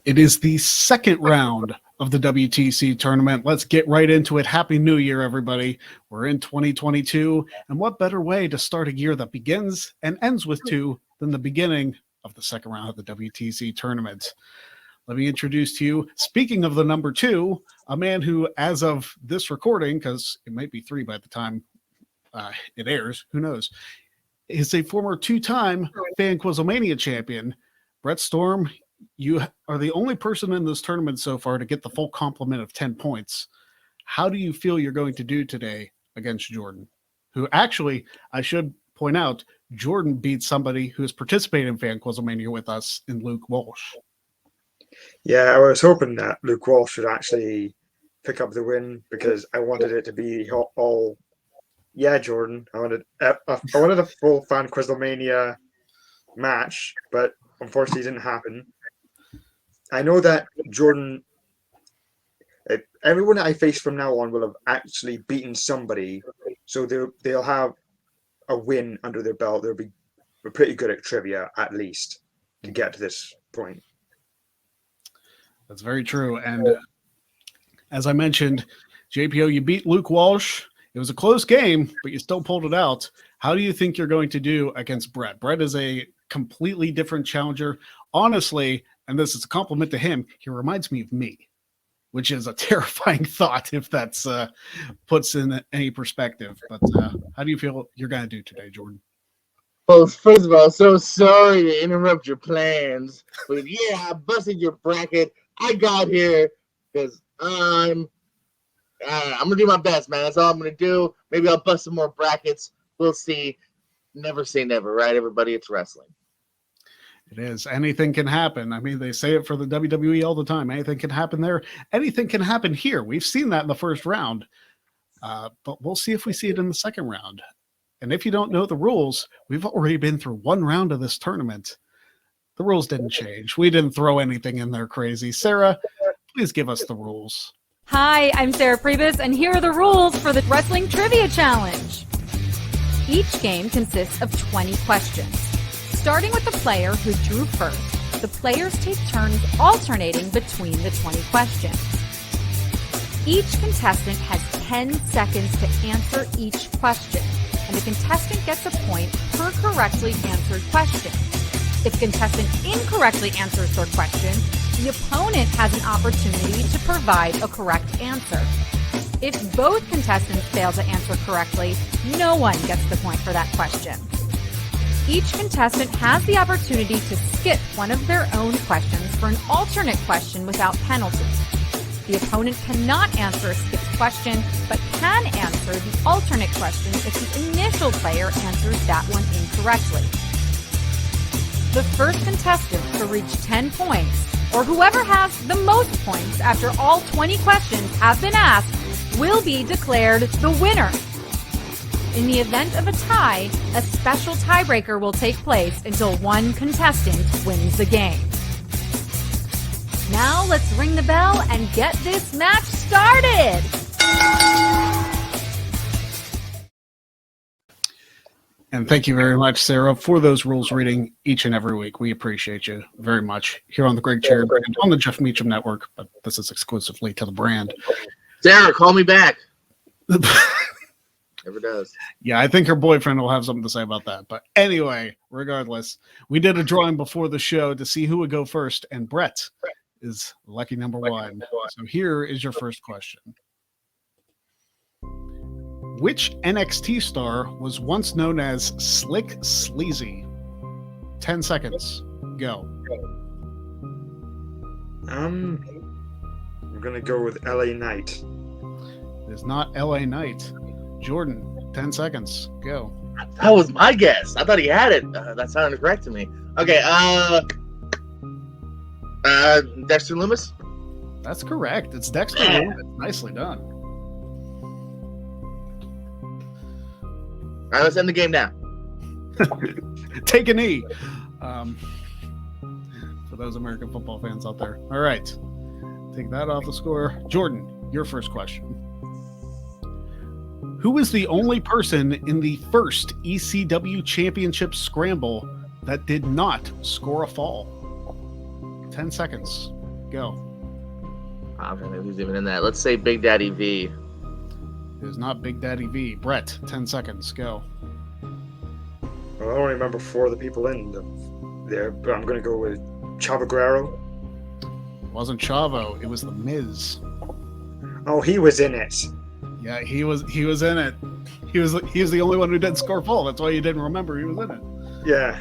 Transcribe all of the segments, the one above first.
It is the second round of the WTC tournament. Let's get right into it. Happy New Year, everybody. We're in 2022, and what better way to start a year that begins and ends with two than the beginning of the second round of the WTC tournament. Let me introduce to you, speaking of the number two, a man who, as of this recording, because it might be three by the time it airs, who knows, is a former two-time fan Quizzlemania champion. Brett Storm, you are the only person in this tournament so far to get the full complement of 10 points. How do you feel you're going to do today against Jordan? Who actually, I should point out, Jordan beat somebody who has participated in Fan Quizzlemania with us in Luke Walsh. Yeah, I was hoping that Luke Walsh should actually pick up the win because I wanted it to be all Jordan. I wanted a full Fan Quizzlemania match, but unfortunately it didn't happen. I know that Jordan, everyone that I face from now on will have actually beaten somebody, so they'll have a win under their belt. They'll be pretty good at trivia, at least, to get to this point. That's very true. And as I mentioned, JPO, you beat Luke Walsh. It was a close game, but you still pulled it out. How do you think you're going to do against Brett? Brett is a completely different challenger. Honestly, and this is a compliment to him, he reminds me of me, which is a terrifying thought if that's puts in any perspective. But how do you feel you're going to do today, Jordan? Well, first of all, so sorry to interrupt your plans, but yeah, I busted your bracket. I got here because I'm gonna do my best, man. That's all I'm gonna do. Maybe I'll bust some more brackets. We'll see. Never say never, right? Everybody, it's wrestling. It is. Anything can happen. I mean, they say it for the WWE all the time. Anything can happen there. Anything can happen here. We've seen that in the first round, but we'll see if we see it in the second round. And if you don't know the rules, we've already been through one round of this tournament. The rules didn't change. We didn't throw anything in there crazy. Sarah, please give us the rules. Hi, I'm Sarah Priebus, and here are the rules for the Wrestling Trivia Challenge. Each game consists of 20 questions. Starting with the player who drew first, the players take turns alternating between the 20 questions. Each contestant has 10 seconds to answer each question, and the contestant gets a point per correctly answered question. If the contestant incorrectly answers their question, the opponent has an opportunity to provide a correct answer. If both contestants fail to answer correctly, no one gets the point for that question. Each contestant has the opportunity to skip one of their own questions for an alternate question without penalty. The opponent cannot answer a skipped question, but can answer the alternate question if the initial player answers that one incorrectly. The first contestant to reach 10 points, or whoever has the most points after all 20 questions have been asked, will be declared the winner. In the event of a tie, a special tiebreaker will take place until one contestant wins the game. Now let's ring the bell and get this match started! And thank you very much, Sarah, for those rules reading each and every week. We appreciate you very much here on the Greg Cherry brand, on the Jeff Meacham Network, but this is exclusively to the brand. Sarah, call me back. Never does. Yeah, I think her boyfriend will have something to say about that. But anyway, regardless, we did a drawing before the show to see who would go first, and Brett is lucky number one. So here is your first question. Which NXT star was once known as Slick Sleazy? 10 seconds. Go. I'm going to go with LA Knight. It is not LA Knight. Jordan, 10 seconds. Go. That was my guess. I thought he had it. That sounded correct to me. Okay, Dexter Lumis? That's correct. It's Dexter Lumis. Nicely done. All right, let's end the game now. Take a knee. For those American football fans out there. All right. Take that off the score. Jordan, your first question. Who was the only person in the first ECW Championship Scramble that did not score a fall? 10 seconds. Go. I'm trying to think who's even in that. Let's say Big Daddy V. It is not Big Daddy V. Brett, 10 seconds. Go. Well, I don't remember 4 of the people there, but I'm going to go with Chavo Guerrero. It wasn't Chavo. It was the Miz. Oh, he was in it. Yeah, he was in it. He was the only one who didn't score full. That's why you didn't remember he was in it. Yeah.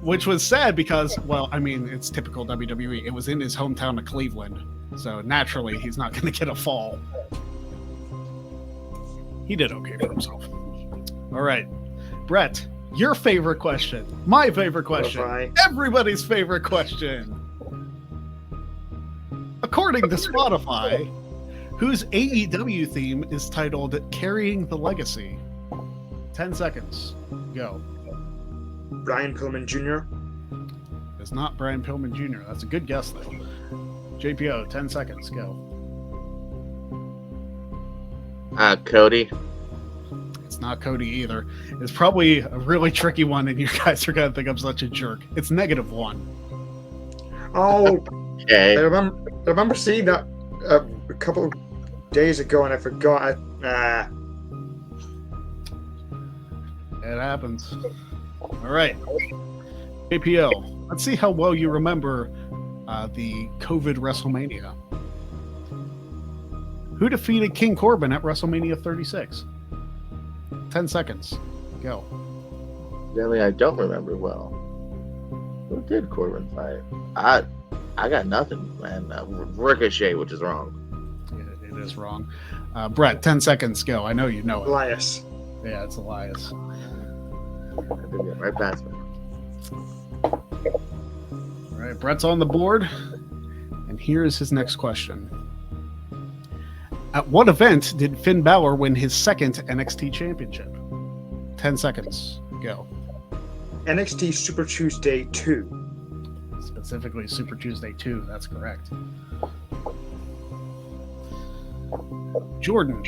Which was sad because, well, I mean, it's typical WWE. It was in his hometown of Cleveland. So naturally, he's not going to get a fall. He did okay for himself. All right. Brett, your favorite question. My favorite question. Bye. Everybody's favorite question. According to Spotify, whose AEW theme is titled Carrying the Legacy? 10 seconds. Go. Brian Pillman Jr. It's not Brian Pillman Jr. That's a good guess, though. JPO, 10 seconds. Go. Cody. It's not Cody either. It's probably a really tricky one, and you guys are going to think I'm such a jerk. It's -1. Oh, Okay. I remember seeing that a couple of days ago, and I forgot. It happens. All right. JPO, let's see how well you remember the COVID WrestleMania. Who defeated King Corbin at WrestleMania 36? 10 seconds. Go. Really, I don't remember well. Who did Corbin fight? I got nothing, man. Ricochet, which is wrong. It is wrong. Brett, 10 seconds. Go. I know you know it. Elias. Yeah, it's Elias. I did get right past me. All right, Brett's on the board. And here's his next question. At what event did Finn Balor win his second NXT championship? 10 seconds. Go. NXT Super Tuesday 2. Specifically Super Tuesday 2. That's correct. Jordan.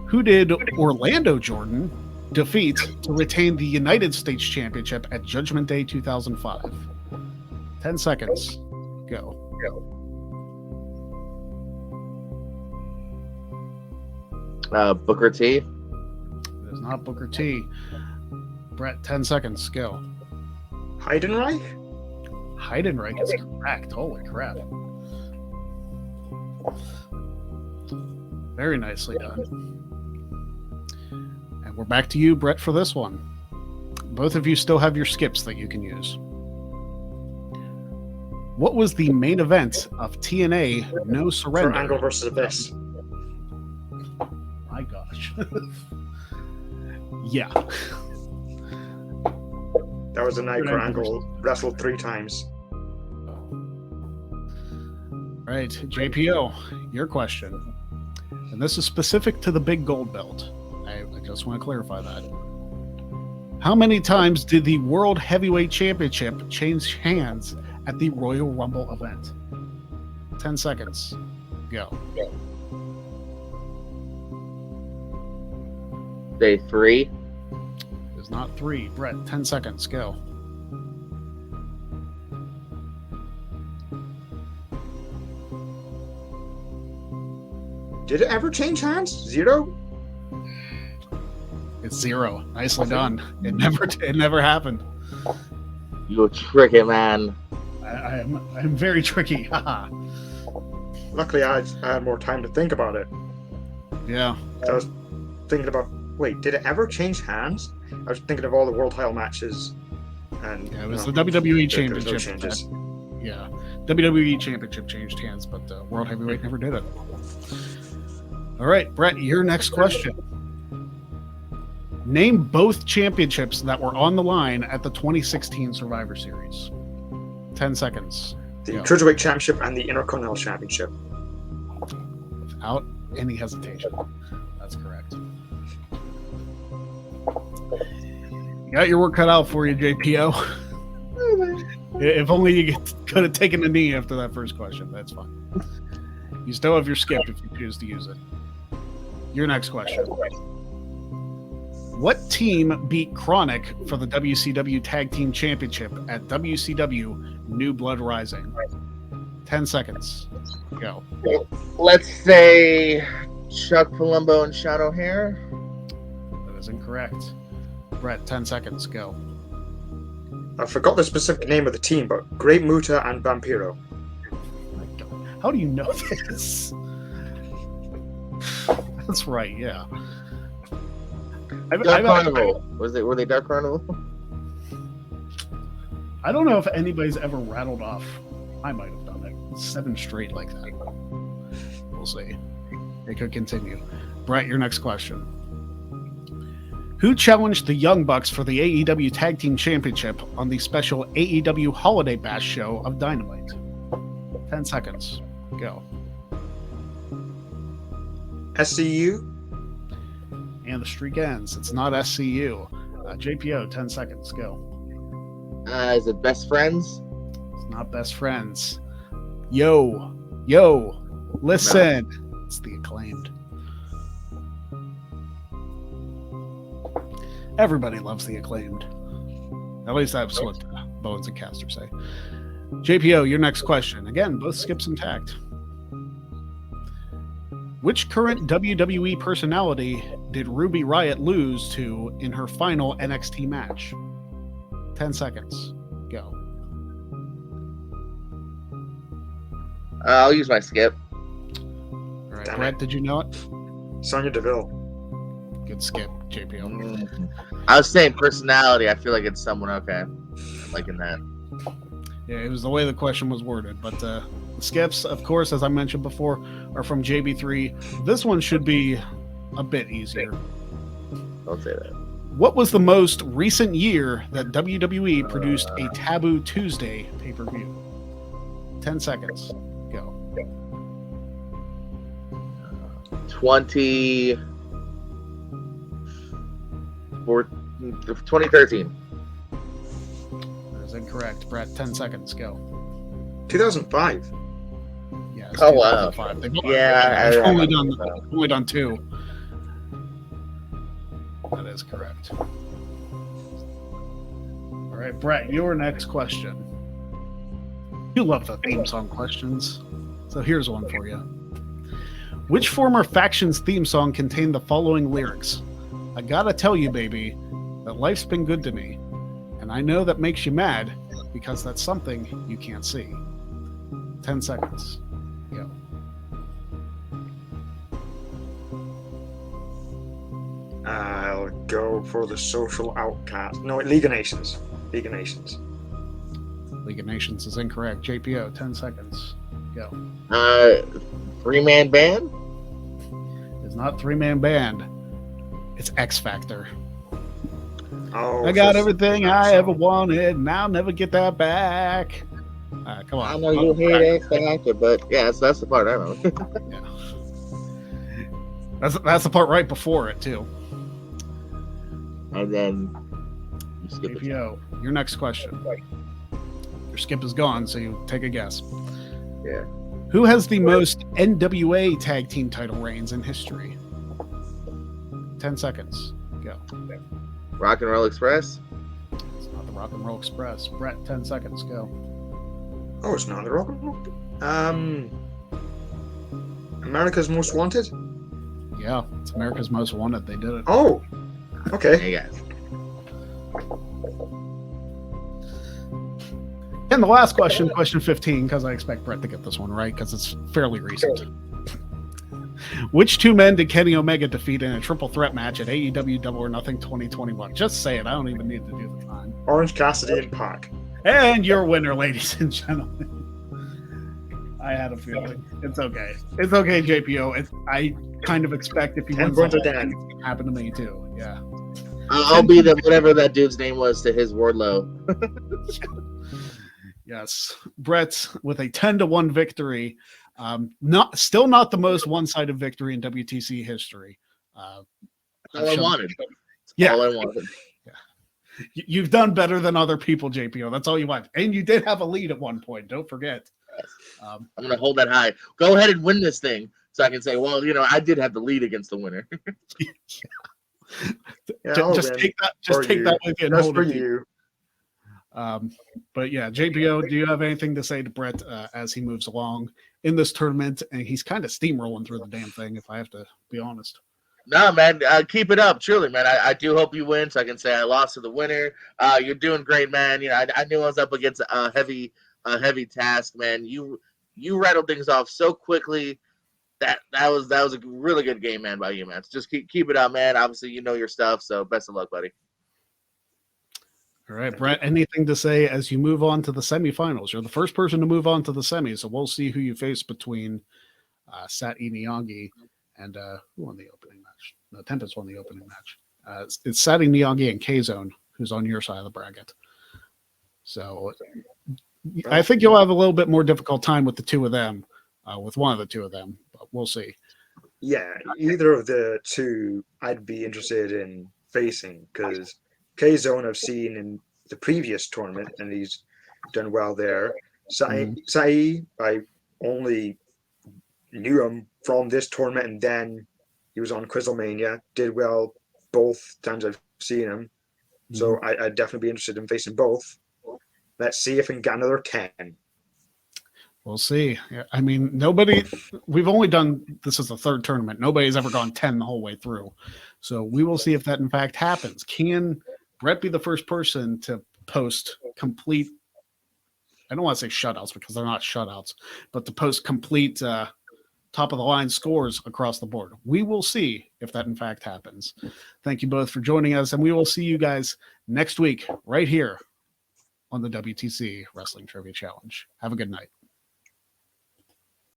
Who did Orlando Jordan defeat to retain the United States Championship at Judgment Day 2005? 10 seconds. Go. Booker T. It is not Booker T. Brett, 10 seconds. Go. Heidenreich? Heidenreich is correct. Holy crap. Very nicely done. And we're back to you, Brett, for this one. Both of you still have your skips that you can use. What was the main event of TNA No Surrender? For Angle versus Abyss. My gosh. Yeah. That was a night where Angle wrestled 3 times. Right, JPO, your question. And this is specific to the big gold belt. I just want to clarify that. How many times did the World Heavyweight Championship change hands at the Royal Rumble event? 10 seconds. Go. Day 3. It's not 3. Brett, 10 seconds. Go. Did it ever change hands? 0? It's 0. Nicely done. It never happened. You tricky man. I'm very tricky. Haha. Luckily, I had more time to think about it. Yeah. I was thinking about, wait, did it ever change hands? I was thinking of all the world title matches. And Yeah, it was the WWE there was no Championship. changes. Yeah. WWE Championship changed hands, but World Heavyweight never did it. All right, Brett, your next question. Name both championships that were on the line at the 2016 Survivor Series. 10 seconds. The Go. Cruiserweight Championship and the Intercontinental Championship. Without any hesitation. That's correct. You got your work cut out for you, JPO. If only you could have taken a knee after that first question. That's fine. You still have your skip if you choose to use it. Your next question. What team beat Chronic for the WCW Tag Team Championship at WCW New Blood Rising? 10 seconds. Go. Let's say Chuck Palumbo and Sean O'Hare. That is incorrect. Brett, 10 seconds. Go. I forgot the specific name of the team, but Great Muta and Vampiro. How do you know this? That's right, yeah. Dark Carnival. Were they Dark Carnival? I don't know if anybody's ever rattled off. I might have done it 7 straight like that. We'll see. It could continue. Brett, your next question. Who challenged the Young Bucks for the AEW Tag Team Championship on the special AEW Holiday Bash show of Dynamite? 10 seconds. Go. SCU? And the streak ends. It's not SCU. JPO, 10 seconds. Go. Is it Best Friends? It's not Best Friends. Yo, listen. No. It's the Acclaimed. Everybody loves the Acclaimed. At least that's what Bowens and Caster say. JPO, your next question. Again, both skips and tagged. Which current WWE personality did Ruby Riott lose to in her final NXT match? 10 seconds. Go. I'll use my skip. All right, Brett, did you know it? Sonya Deville. Good skip, JPO. I was saying personality. I feel like it's someone okay. I'm liking that. Yeah, it was the way the question was worded, but the skips, of course, as I mentioned before, are from JB3. This one should be a bit easier. Don't say that. What was the most recent year that WWE produced a Taboo Tuesday pay-per-view? 10 seconds. Go. 2013. That is incorrect. Brett, 10 seconds. Go. 2005. Yeah. Oh, wow. Yeah. I've only done 2. That is correct. All right, Brett, your next question. You love the theme song questions. So here's one for you. Which former faction's theme song contained the following lyrics? I gotta tell you, baby, that life's been good to me. And I know that makes you mad because that's something you can't see. 10 seconds. Go. I'll go for the Social Outcast. No, League of Nations. League of Nations. League of Nations is incorrect. JPO, 10 seconds. Go. 3-man band? It's not 3-man band. It's X Factor. Oh, I got everything I ever wanted, and I'll never get that back. Come on. I know you hate X Factor, but yeah, that's the part I know. Yeah. That's the part right before it too. And then you skip it. APO, your next question. Your skip is gone, so you take a guess. Yeah. Who has the most NWA tag team title reigns in history? 10 seconds. Go. Rock and Roll Express? It's not the Rock and Roll Express. Brett, 10 seconds. Go. Oh, it's not the Rock and Roll. America's Most Wanted? Yeah, it's America's Most Wanted. They did it. Oh, okay. Hey guys. And the last question, question 15, because I expect Brett to get this one right, because it's fairly recent. Which 2 men did Kenny Omega defeat in a triple threat match at AEW Double or Nothing 2021? Just say it. I don't even need to do the time. Orange Cassidy and Pac. And your winner, ladies and gentlemen. I had a feeling. It's okay. It's okay, JPO. I kind of expect if he wins the whole thing, it's going to happen to me too. Yeah. I'll be the whatever that dude's name was to his Wardlow. Yes. Brett with a 10-1 victory. Still not the most one-sided victory in WTC history. That's all I wanted. Yeah. All I wanted. Yeah. You've done better than other people, JPO. That's all you want. And you did have a lead at one point. Don't forget. I'm going to hold that high. Go ahead and win this thing so I can say, well, I did have the lead against the winner. Yeah, Yeah, I'll just win take that. for Just take you. that with you and That's hold for it. deep. you. But yeah, JPO, do you have anything to say to Brett as he moves along in this tournament? And he's kind of steamrolling through the damn thing, if I have to be honest. No, man, keep it up. Truly, man. I do hope you win, so I can say I lost to the winner. You're doing great, man. You know, I knew I was up against a heavy task, man. You rattled things off so quickly. That was a really good game, man, by you, man. So just keep it up, man. Obviously, you know your stuff, so best of luck, buddy. All right, Brett, anything to say as you move on to the semifinals? You're the first person to move on to the semis, so we'll see who you face between Sat Niyangi and who won the opening match? No, Tempest won the opening match. It's Sat Niyangi and K-Zone, who's on your side of the bracket. So I think you'll have a little bit more difficult time with the two of them, with one of the two of them, but we'll see. Yeah, either of the two I'd be interested in facing because K-Zone I've seen in the previous tournament and he's done well there. Sai, I only knew him from this tournament and then he was on Quizzlemania, did well both times I've seen him. So I'd definitely be interested in facing both. Let's see if we can get another 10. We'll see. I mean, we've only done, this is the third tournament. Nobody's ever gone 10 the whole way through. So we will see if that in fact happens. Can Brett be the first person to post complete, I don't want to say shutouts because they're not shutouts, but to post complete top of the line scores across the board? We will see if that in fact happens. Thank you both for joining us, and we will see you guys next week right here on the WTC Wrestling Trivia Challenge. Have a good night.